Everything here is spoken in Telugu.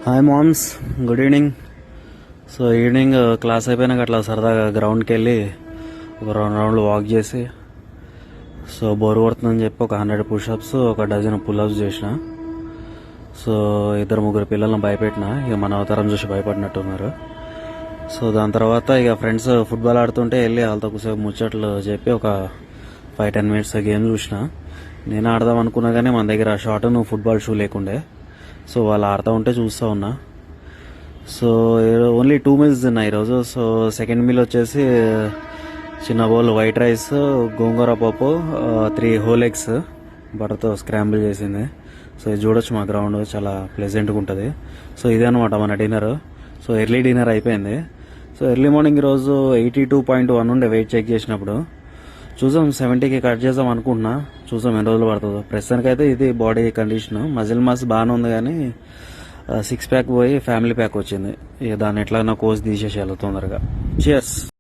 Hi moms, good evening. So evening class అయిపోయినాక అట్లా సరదాగా గ్రౌండ్కి వెళ్ళి ఒక 2 రౌండ్లు వాక్ చేసి, సో బోర్ కొడుతుందని చెప్పి ఒక 100 పుషప్స్, ఒక డజన్ పుల్అప్స్ చేసిన. సో 2-3 పిల్లలను భయపెట్టిన, ఇక మన అవతారం చూసి భయపడినట్టున్నారు. సో దాని తర్వాత ఇక ఫ్రెండ్స్ ఫుట్బాల్ ఆడుతుంటే వెళ్ళి వాళ్ళతో కూసేపు ముచ్చట్లు చెప్పి ఒక 5-10 మినిట్స్ గేమ్ చూసిన. నేను ఆడదాం అనుకున్నా కానీ మన దగ్గర షార్ట్ ఫుట్బాల్ షూ లేకుండే. సో వాళ్ళు ఆడుతూ ఉంటే చూస్తూ ఉన్నా. సో ఓన్లీ 2 మీల్స్ తిన్నా ఈరోజు. సో సెకండ్ మీల్ వచ్చేసి చిన్న బౌల్ వైట్ రైస్, గోంగూర పప్పు, 3 హోల్ ఎగ్స్ బటర్తో స్క్రాంబుల్ చేసింది. సో ఇది చూడొచ్చు, మా గ్రౌండ్ చాలా ప్లెజెంట్గా ఉంటుంది. సో ఇదే అనమాట మన డిన్నర్. సో ఎర్లీ డిన్నర్ అయిపోయింది. సో ఎర్లీ మార్నింగ్ ఈరోజు 82.1 ఉండే వెయిట్ చెక్ చేసినప్పుడు. చూసాం 70కి కట్ చేద్దాం అనుకుంటున్నా, చూసాం ఎన్ని రోజులు పడుతుందో. ప్రస్తుతానికి అయితే ఇది బాడీ కండిషన్. మజిల్ మాస్ బాగానే ఉంది కానీ 6 ప్యాక్ పోయి ఫ్యామిలీ ప్యాక్ వచ్చింది. ఇక దాన్ని ఎట్లా కోసి తీసేసేయాలి తొందరగా. చియర్స్.